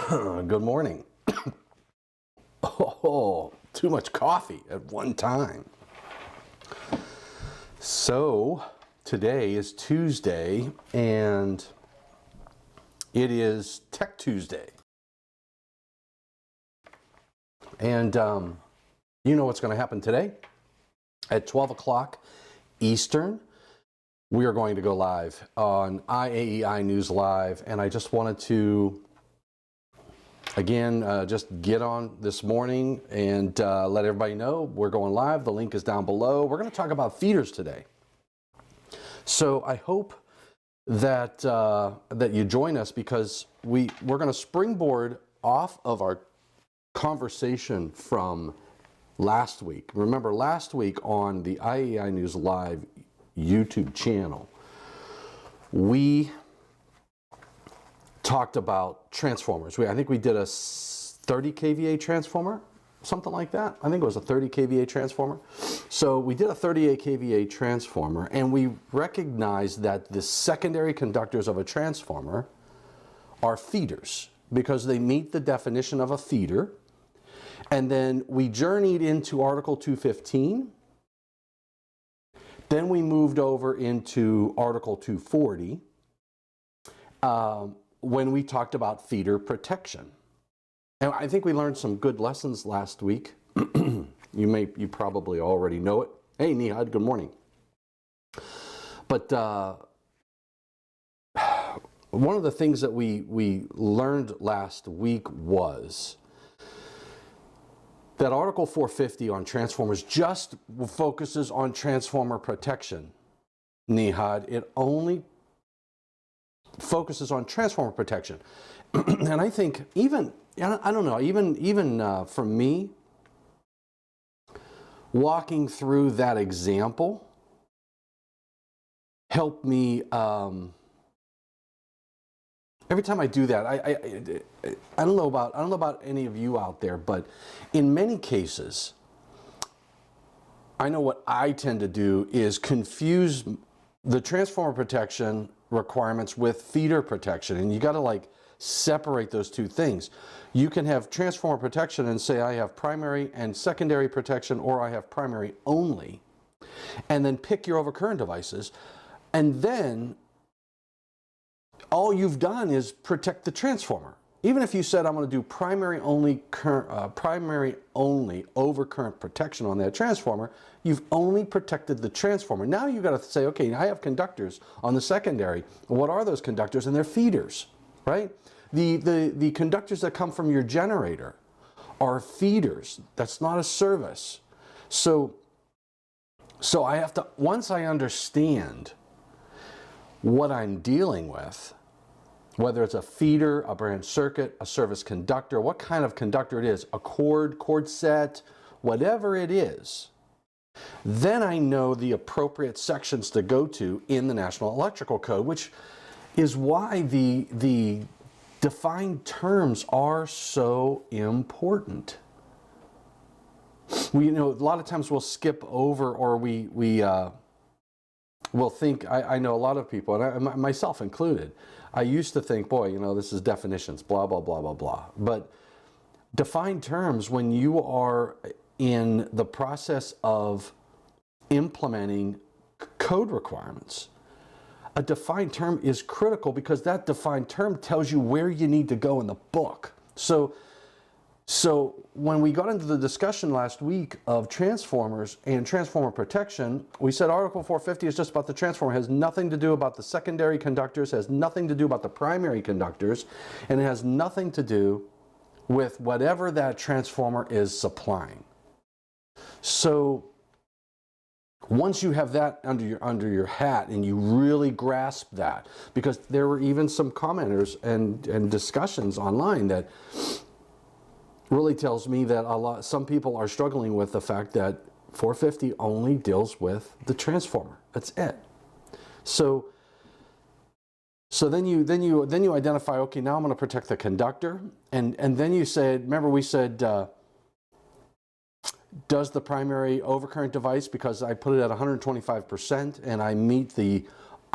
Good morning. Oh, too much coffee at one time. So, today is Tuesday, and it is Tech Tuesday. And you know what's going to happen today? At 12 o'clock Eastern, we are going to go live on IAEI News Live, and I just wanted to again, just get on this morning and let everybody know we're going live. The link is down below. We're going to talk about feeders today. So I hope that that you join us, because we're going to springboard off of our conversation from last week. Remember, last week on the IAEI News Live YouTube channel, we talked about transformers. I think we did a 30 kVA transformer, something like that. I think it was a 30 kVA transformer. So we did a 38 kVA transformer, and we recognized that the secondary conductors of a transformer are feeders because they meet the definition of a feeder. And then we journeyed into Article 215. Then we moved over into Article 240. When we talked about feeder protection. And I think we learned some good lessons last week. You probably already know it. Hey, Nihad, good morning. But one of the things that we learned last week was that Article 450 on transformers just focuses on transformer protection. Nihad, it only focuses on transformer protection. And I think even, I don't know, even for me, walking through that example helped me, every time I do that, I don't know about any of you out there, but in many cases, I know what I tend to do is confuse the transformer protection requirements with feeder protection, and you got to like separate those two things. You can have transformer protection and say I have primary and secondary protection, or I have primary only, and then pick your overcurrent devices, and then all you've done is protect the transformer. Even if you said I'm going to do primary only overcurrent protection on that transformer, you've only protected the transformer. Now you've got to say, okay, I have conductors on the secondary. What are those conductors? And they're feeders, right? The conductors that come from your generator are feeders. That's not a service. So I have to, once I understand what I'm dealing with, whether it's a feeder, a branch circuit, a service conductor, what kind of conductor it is, a cord set, whatever it is, then I know the appropriate sections to go to in the National Electrical Code, which is why the defined terms are so important. A lot of times we'll skip over, or we'll think, I know a lot of people, and myself included, I used to think, boy, this is definitions, blah, blah, blah, blah, blah. But defined terms, when you are in the process of implementing code requirements, a defined term is critical, because that defined term tells you where you need to go in the book. So when we got into the discussion last week of transformers and transformer protection, we said Article 450 is just about the transformer. It has nothing to do about the secondary conductors, has nothing to do about the primary conductors, and it has nothing to do with whatever that transformer is supplying. So once you have that under your hat and you really grasp that, because there were even some commenters and discussions online that really tells me that some people are struggling with the fact that 450 only deals with the transformer. That's it. So then you identify, okay, now I'm going to protect the conductor, and then you said, remember we said, does the primary overcurrent device, because I put it at 125% and I meet the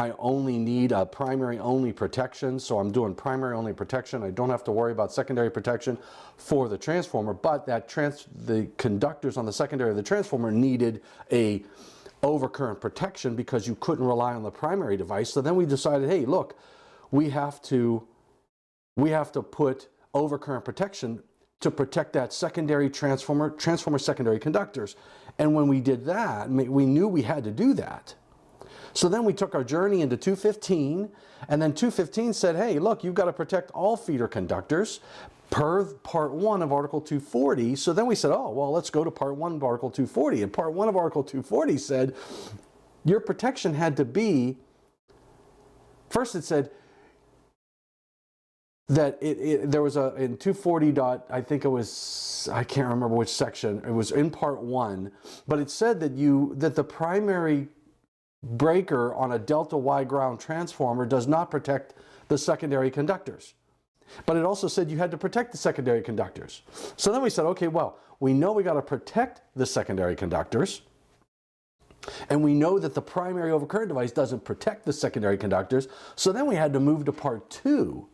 I only need a primary only protection, so I'm doing primary only protection. I don't have to worry about secondary protection for the transformer, but the conductors on the secondary of the transformer needed a overcurrent protection because you couldn't rely on the primary device. So then we decided, hey, look, we have to put overcurrent protection to protect that secondary transformer secondary conductors. And when we did that, we knew we had to do that. So then we took our journey into 215, and then 215 said, hey, look, you've got to protect all feeder conductors per part 1 of Article 240. So then we said, oh, well, let's go to part 1 of Article 240. And part 1 of Article 240 said your protection had to be, first it said that there was in 240 I think it was, I can't remember which section, it was in part 1, but it said that the primary breaker on a delta Y ground transformer does not protect the secondary conductors. But it also said you had to protect the secondary conductors. So then we said, okay, well, we know we got to protect the secondary conductors, and we know that the primary overcurrent device doesn't protect the secondary conductors. So then we had to move to part 2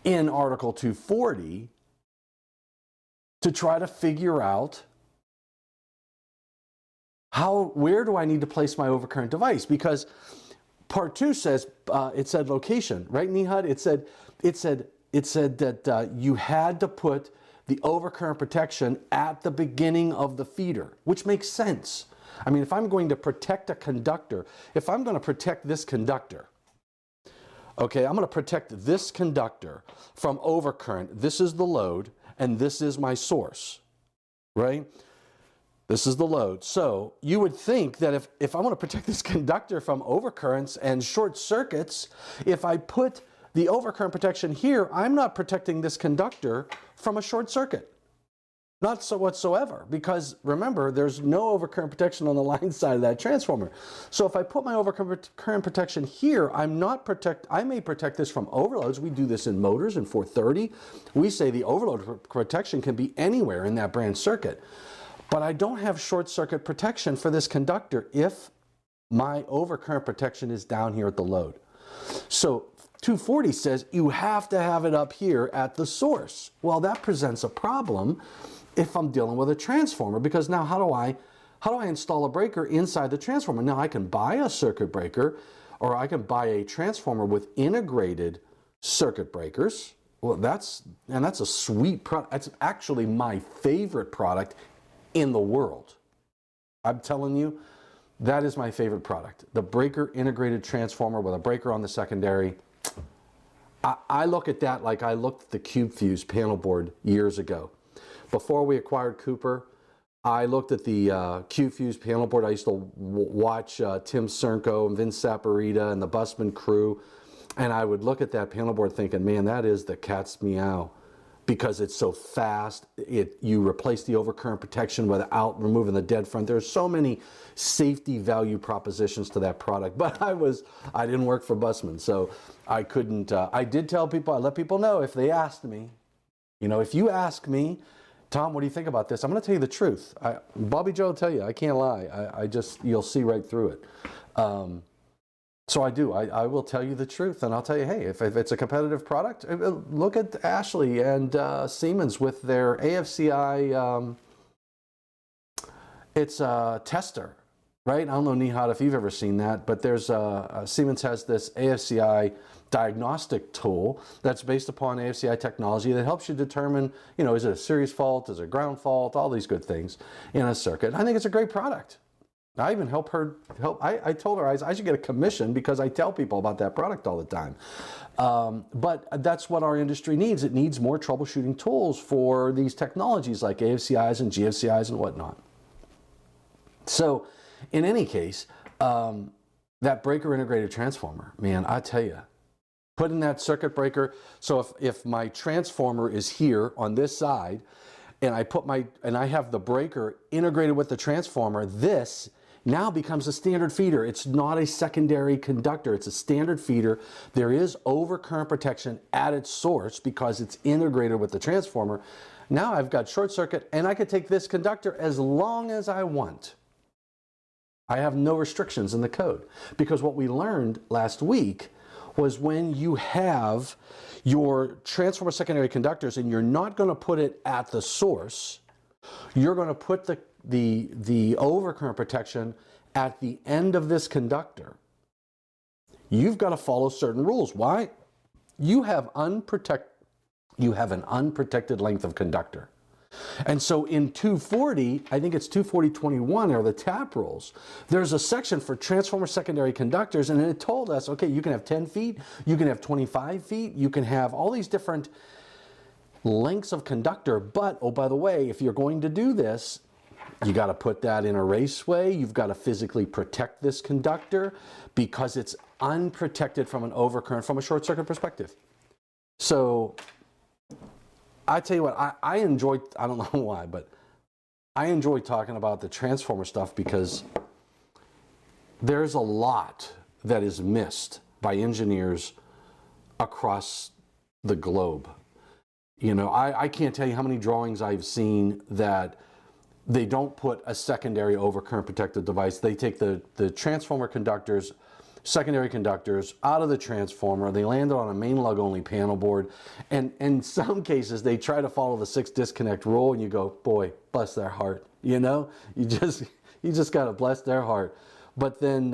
in Article 240 to try to figure out where do I need to place my overcurrent device? Because part 2 says, it said location, right, Nihad? It said that you had to put the overcurrent protection at the beginning of the feeder, which makes sense. I mean, if I'm going to protect a conductor, if I'm going to protect this conductor, okay, I'm going to protect this conductor from overcurrent. This is the load, and this is my source, right? This is the load. So you would think that if I want to protect this conductor from overcurrents and short circuits, if I put the overcurrent protection here, I'm not protecting this conductor from a short circuit. Not so whatsoever, because remember, there's no overcurrent protection on the line side of that transformer. So if I put my overcurrent protection here, I may protect this from overloads. We do this in motors in 430. We say the overload protection can be anywhere in that branch circuit. But I don't have short circuit protection for this conductor if my overcurrent protection is down here at the load. So 240 says you have to have it up here at the source. Well, that presents a problem if I'm dealing with a transformer, because now how do I install a breaker inside the transformer? Now I can buy a circuit breaker, or I can buy a transformer with integrated circuit breakers. Well, that's a sweet product. That's actually my favorite product in the world. I'm telling you, that is my favorite product. The breaker integrated transformer with a breaker on the secondary. I look at that like I looked at the CubeFuse panel board years ago. Before we acquired Cooper, I looked at the CubeFuse panel board. I used to watch Tim Cernko and Vince Saporita and the Busman crew, and I would look at that panel board thinking, man, that is the cat's meow, because it's so fast. You replace the overcurrent protection without removing the dead front. There's so many safety value propositions to that product, but I didn't work for Busman, so I couldn't. I did tell people, I let people know if they asked me, if you ask me, Tom, what do you think about this? I'm going to tell you the truth. Bobby Joe will tell you, I can't lie. You'll see right through it. So I do. I will tell you the truth, and I'll tell you, hey, if it's a competitive product, look at Ashley and Siemens with their AFCI. It's a tester, right? I don't know, Nihad, if you've ever seen that, but there's Siemens has this AFCI diagnostic tool that's based upon AFCI technology that helps you determine, is it a series fault, is it a ground fault, all these good things in a circuit. I think it's a great product. I even I told her I should get a commission because I tell people about that product all the time. But that's what our industry needs. It needs more troubleshooting tools for these technologies like AFCIs and GFCIs and whatnot. So in any case, that breaker integrated transformer, man, I tell you, put in that circuit breaker. So if my transformer is here on this side, and I have the breaker integrated with the transformer, this now becomes a standard feeder. It's not a secondary conductor, it's a standard feeder. There is overcurrent protection at its source because it's integrated with the transformer. Now I've got short circuit, and I could take this conductor as long as I want. I have no restrictions in the code. Because what we learned last week was when you have your transformer secondary conductors and you're not going to put it at the source, you're going to put the overcurrent protection at the end of this conductor. You've got to follow certain rules. Why? You have an unprotected length of conductor. And so in 240, I think it's 240.21 are the TAP rules. There's a section for transformer secondary conductors, and it told us, okay, you can have 10 feet, you can have 25 feet, you can have all these different lengths of conductor, but, oh, by the way, if you're going to do this, you got to put that in a raceway. You've got to physically protect this conductor because it's unprotected from an overcurrent from a short circuit perspective. So I tell you what, I enjoy, I don't know why, but I enjoy talking about the transformer stuff because there's a lot that is missed by engineers across the globe. You know, I can't tell you how many drawings I've seen that they don't put a secondary overcurrent protective device. They take the transformer conductors, secondary conductors out of the transformer. They land it on a main lug only panel board. And in some cases, they try to follow the 6 disconnect rule and you go, boy, bless their heart. You know, you just got to bless their heart. But then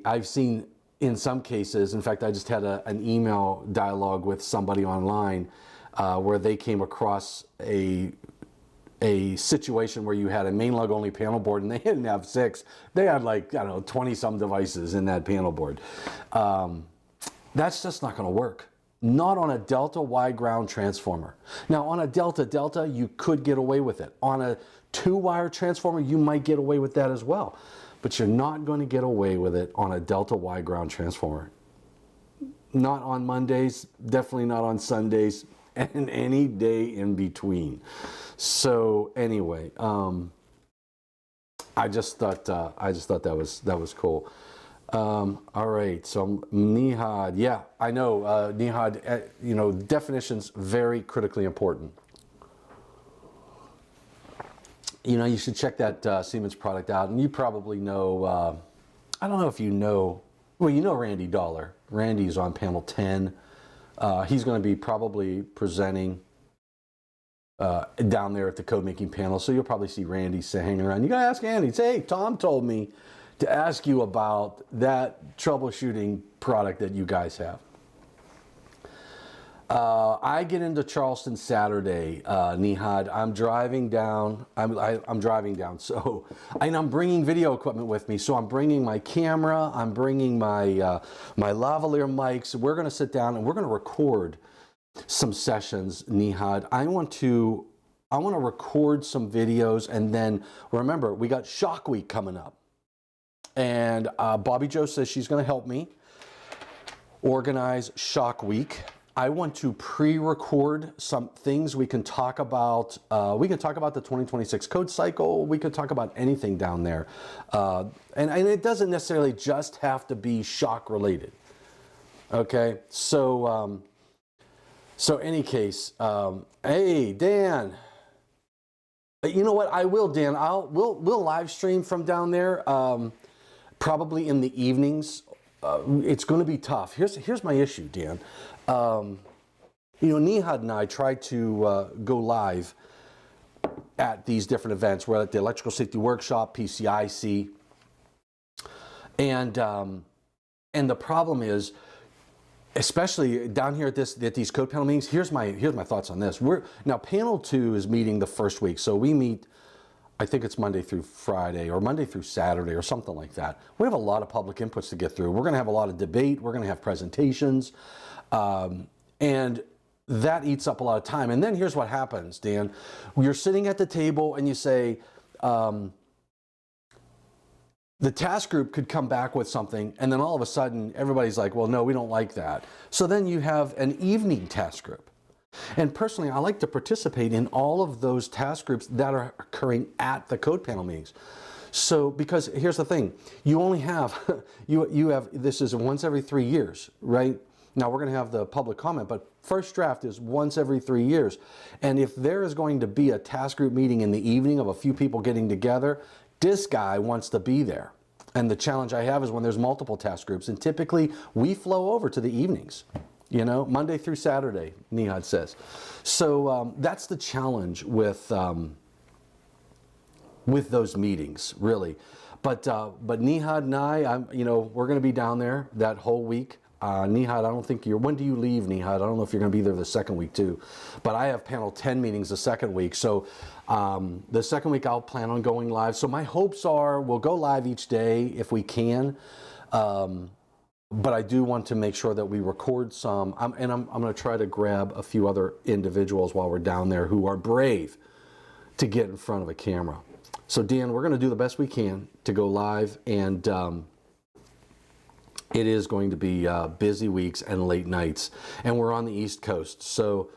I've seen in some cases, in fact, I just had an email dialogue with somebody online where they came across a situation where you had a main lug only panel board and they didn't have 6. They had like, I don't know, 20 some devices in that panel board. That's just not going to work. Not on a delta Y ground transformer. Now on a delta, you could get away with it. On a 2-wire transformer, you might get away with that as well. But you're not going to get away with it on a delta Y ground transformer. Not on Mondays, definitely not on Sundays, and any day in between. So anyway, I just thought that was cool. All right, so Nihad, yeah, I know Nihad. You know, definitions very critically important. You know, you should check that Siemens product out, and you probably know. I don't know if you know. Well, you know Randy Dollar. Randy's on panel 10. He's going to be probably presenting down there at the code making panel, so you'll probably see Randy hanging around. You got to ask Andy. Say, hey, Tom told me to ask you about that troubleshooting product that you guys have. I get into Charleston Saturday, Nihad. I'm driving down. I'm driving down. So, and I'm bringing video equipment with me. So I'm bringing my camera. I'm bringing my my lavalier mics. We're going to sit down and we're going to record some sessions, Nihad. I want to record some videos, and then remember we got Shock Week coming up, and Bobby Joe says she's going to help me organize Shock Week. I want to pre-record some things we can talk about. We can talk about the 2026 code cycle. We could talk about anything down there. And it doesn't necessarily just have to be shock related. Okay, so any case, hey, Dan, you know what? I will, Dan, we'll live stream from down there, probably in the evenings. It's going to be tough. Here's my issue, Dan. You know, Nihad and I try to go live at these different events. We're at the Electrical Safety Workshop, PCIC, and the problem is, especially down here at these code panel meetings. Here's my thoughts on this. Now panel 2 is meeting the first week, so we meet. I think it's Monday through Friday or Monday through Saturday or something like that. We have a lot of public inputs to get through. We're going to have a lot of debate. We're going to have presentations. And that eats up a lot of time. And then here's what happens, Dan. You're sitting at the table and you say, the task group could come back with something, and then all of a sudden everybody's like, well, no, we don't like that. So then you have an evening task group. And personally, I like to participate in all of those task groups that are occurring at the code panel meetings. So, because here's the thing, you only have, you have, this is once every 3 years, right? Now we're going to have the public comment, but first draft is once every 3 years. And if there is going to be a task group meeting in the evening of a few people getting together, this guy wants to be there. And the challenge I have is when there's multiple task groups, and typically we flow over to the evenings, you know, Monday through Saturday, Nihad says. So that's the challenge with those meetings, really. But Nihad and I, you know, we're going to be down there that whole week. Nihad, I don't think when do you leave, Nihad? I don't know if you're going to be there the second week too. But I have panel 10 meetings the second week. So the second week I'll plan on going live. So my hopes are we'll go live each day if we can. But I do want to make sure that we record some. I'm going to try to grab a few other individuals while we're down there who are brave to get in front of a camera. So Dan, we're going to do the best we can to go live, and it is going to be busy weeks and late nights, and we're on the East Coast. So,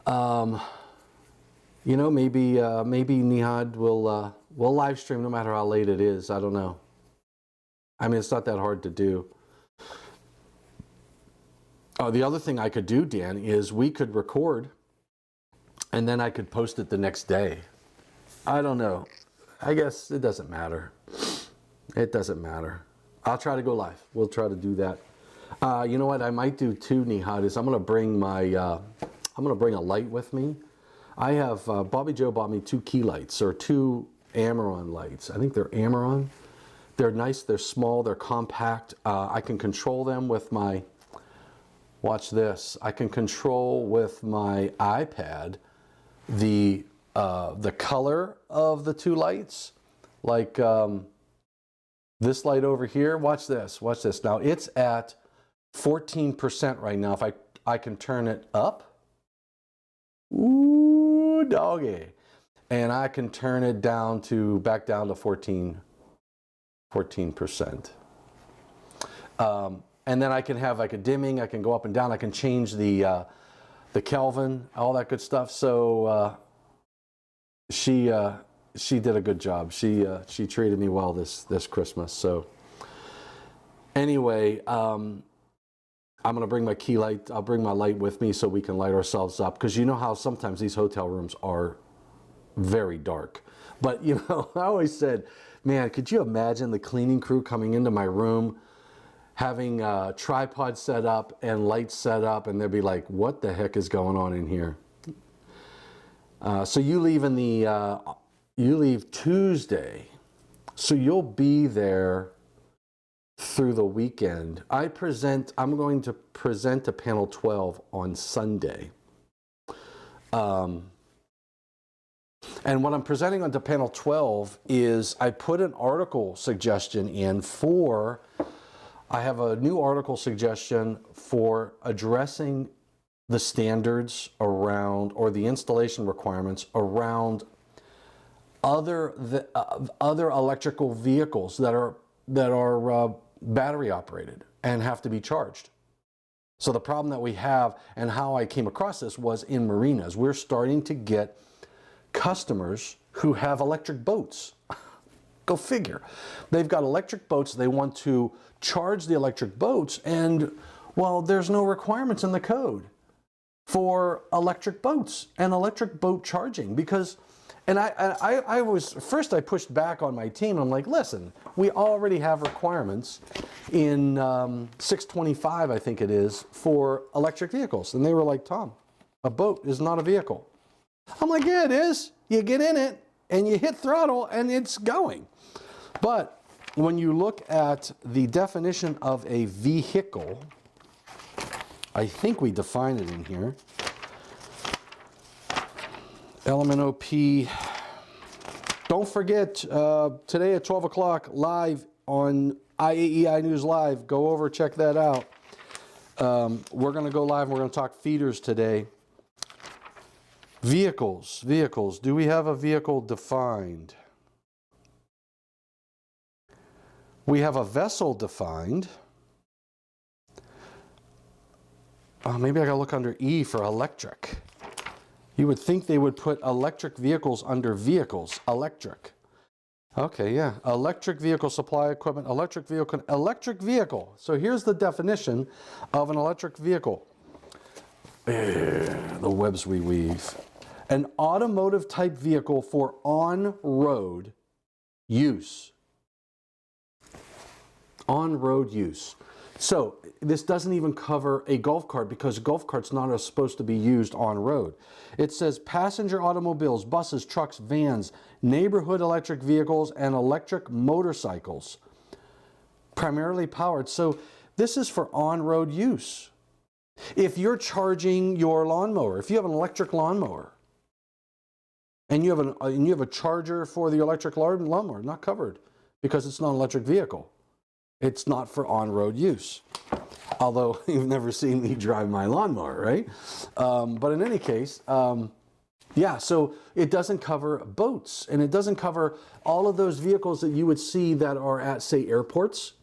you know, maybe Nihad will live stream no matter how late it is. I don't know. I mean, it's not that hard to do. Oh, the other thing I could do, Dan, is we could record, and then I could post it the next day. I don't know. I guess it doesn't matter. It doesn't matter. I'll try to go live. We'll try to do that. You know what I might do too, Nihad, is I'm going to bring my, I'm going to bring a light with me. I have, Bobby Joe bought me 2 key lights, or 2 Amaron lights. I think they're Amaron. They're nice, they're small, they're compact. I can control them with my, watch this. I can control with my iPad the color of the 2 lights, like this light over here. Watch this. Watch this. Now it's at 14% right now. If I can turn it up, ooh, doggy, and I can turn it down to back down to 14%. And then I can have like a dimming. I can go up and down. I can change the Kelvin, all that good stuff. So. She did a good job. She treated me well this Christmas. So anyway, I'm gonna bring my key light. I'll bring my light with me so we can light ourselves up, because you know how sometimes these hotel rooms are very dark. But you know, I always said, man, could you imagine the cleaning crew coming into my room, having a tripod set up and lights set up, and they'd be like, what the heck is going on in here? So you leave you leave Tuesday, so you'll be there through the weekend. I'm going to present a panel 12 on Sunday. And what I'm presenting on to panel 12 is I put an article suggestion in I have a new article suggestion for addressing the standards around, or the installation requirements around other electrical vehicles that are battery operated and have to be charged. So the problem that we have, and how I came across this, was in marinas. We're starting to get customers who have electric boats. Go figure. They've got electric boats. They want to charge the electric boats, and well, there's no requirements in the code for electric boats and electric boat charging, because, and I was, first I pushed back on my team. I'm like, listen, we already have requirements in 625, I think it is, for electric vehicles. And they were like, Tom, a boat is not a vehicle. I'm like, yeah, it is. You get in it and you hit throttle and it's going. But when you look at the definition of a vehicle, I think we define it in here. LMNOP. Don't forget, today at 12 o'clock, live on IAEI News Live. Go over, check that out. We're going to go live and we're going to talk feeders today. Vehicles. Do we have a vehicle defined? We have a vessel defined. Maybe I gotta look under E for electric. You would think they would put electric vehicles under vehicles, electric. Okay, yeah. Electric vehicle supply equipment, electric vehicle. So here's the definition of an electric vehicle. The webs we weave. An automotive type vehicle for on-road use. On-road use. So this doesn't even cover a golf cart because a golf cart's not supposed to be used on road. It says passenger automobiles, buses, trucks, vans, neighborhood electric vehicles, and electric motorcycles, primarily powered. So this is for on-road use. If you're charging your lawnmower, if you have an electric lawnmower, and you have a charger for the electric lawnmower, not covered because it's not an electric vehicle. It's not for on-road use. Although you've never seen me drive my lawnmower, right? But in any case, yeah, so it doesn't cover boats, and it doesn't cover all of those vehicles that you would see that are at, say, airports,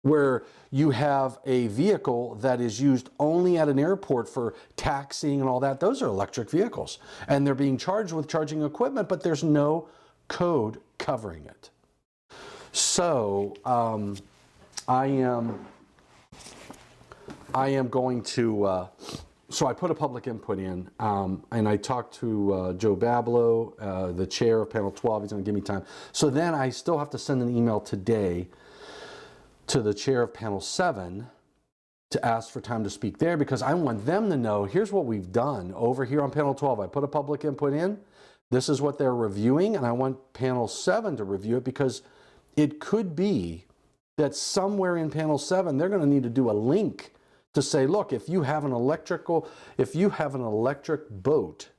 where you have a vehicle that is used only at an airport for taxiing and all that. Those are electric vehicles, and they're being charged with charging equipment, but there's no code covering it. So I am going to, so I put a public input in, and I talked to Joe Bablow, the chair of panel 12. He's going to give me time. So then I still have to send an email today to the chair of panel 7 to ask for time to speak there, because I want them to know, here's what we've done over here on panel 12. I put a public input in. This is what they're reviewing, and I want panel 7 to review it, because it could be that somewhere in panel 7, they're going to need to do a link to say, look, if you have an electric boat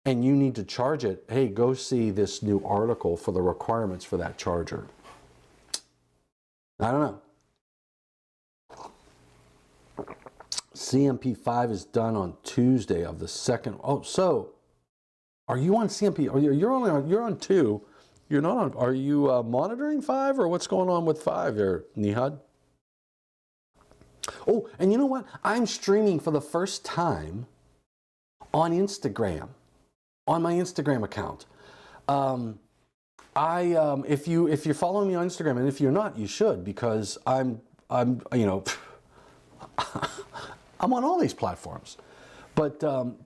and you need to charge it, hey, go see this new article for the requirements for that charger. I don't know. CMP5 is done on Tuesday of the 2nd. Oh, so are you on CMP? You're on 2. You're not on. Are you monitoring 5, or what's going on with 5 there, Nihad? Oh, and you know what? I'm streaming for the first time on Instagram, on my Instagram account. If you're following me on Instagram, and if you're not, you should, because I'm you know, I'm on all these platforms. But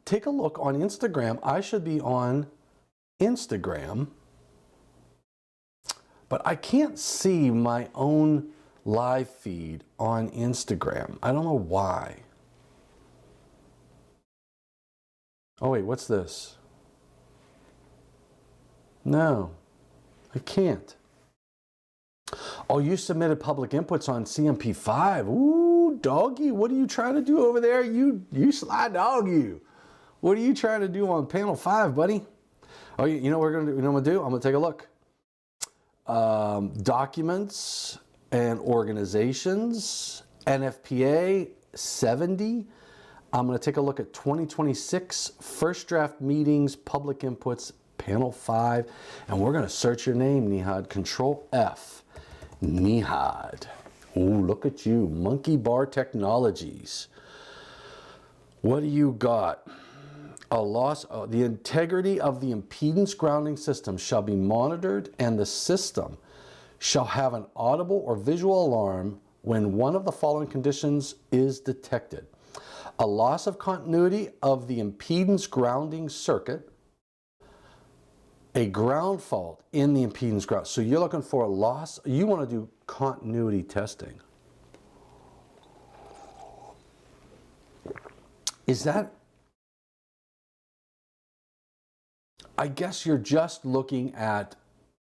take a look on Instagram. I should be on Instagram, but I can't see my own live feed on Instagram. I don't know why. Oh wait, what's this? No, I can't. Oh, you submitted public inputs on CMP5. Ooh, doggy, what are you trying to do over there? You sly dog, you. What are you trying to do on panel 5, buddy? Oh, you know what we're gonna do? You know what I'm gonna do? I'm gonna take a look. Documents and organizations, NFPA 70. I'm going to take a look at 2026 first draft meetings, public inputs, panel 5, and we're going to search your name, Nihad. Control F, Nihad. Ooh, look at you, Monkey Bar Technologies. What do you got? A loss, the integrity of the impedance grounding system shall be monitored, and the system shall have an audible or visual alarm when one of the following conditions is detected. A loss of continuity of the impedance grounding circuit, a ground fault in the impedance ground. So you're looking for a loss, you want to do continuity testing. Is that, I guess you're just looking at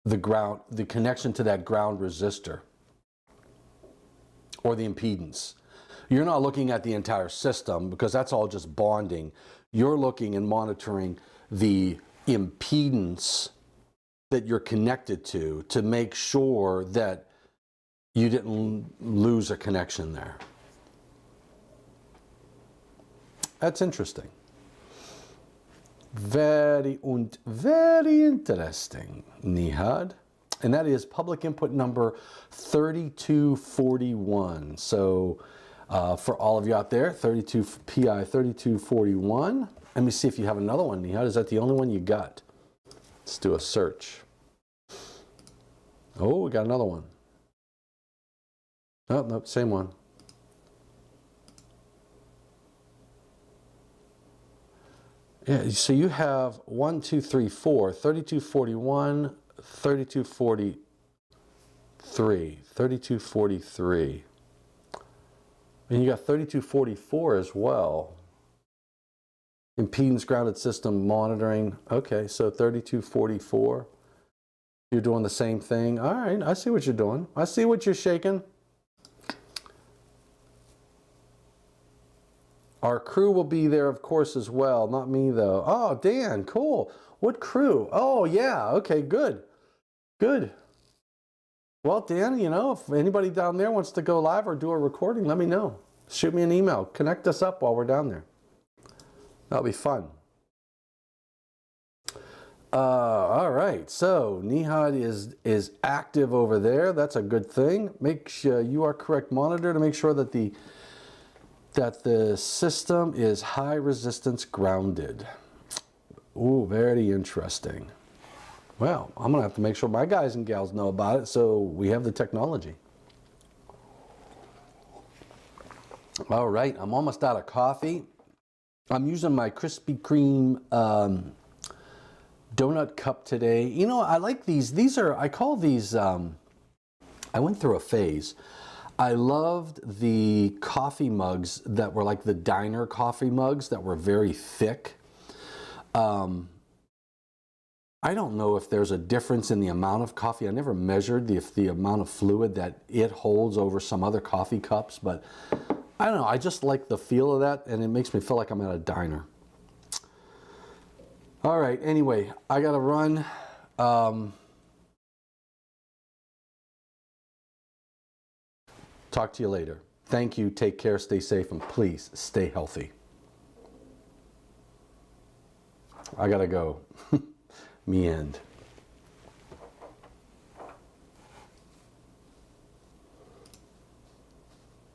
the ground, the connection to that ground resistor or the impedance. You're not looking at the entire system, because that's all just bonding. You're looking and monitoring the impedance that you're connected to make sure that you didn't lose a connection there. That's interesting. Very interesting, Nihad. And that is public input number 3241. So for all of you out there, PI 3241. Let me see if you have another one, Nihad. Is that the only one you got? Let's do a search. Oh, we got another one. Oh, nope, same one. Yeah, so you have 1, 2, 3, 4, 3241, 3243, 3243. And you got 3244 as well. Impedance grounded system monitoring. Okay, so 3244. You're doing the same thing. All right, I see what you're doing. I see what you're shaking. Our crew will be there, of course, as well. Not me, though. Oh, Dan, cool. What crew? Oh, yeah. Okay, good. Good. Well, Dan, you know, if anybody down there wants to go live or do a recording, let me know. Shoot me an email. Connect us up while we're down there. That'll be fun. All right. So, Nihad is active over there. That's a good thing. Make sure you are correct monitor to make sure that the system is high resistance grounded. Ooh, very interesting. Well, I'm gonna have to make sure my guys and gals know about it so we have the technology. All right, I'm almost out of coffee. I'm using my Krispy Kreme donut cup today. You know, I like these. These are, I call these, I went through a phase. I loved the coffee mugs that were like the diner coffee mugs that were very thick. I don't know if there's a difference in the amount of coffee. I never measured the amount of fluid that it holds over some other coffee cups, but I don't know. I just like the feel of that, and it makes me feel like I'm at a diner. All right, anyway, I gotta run. Talk to you later. Thank you, take care, stay safe, and please stay healthy. I gotta go. Me end.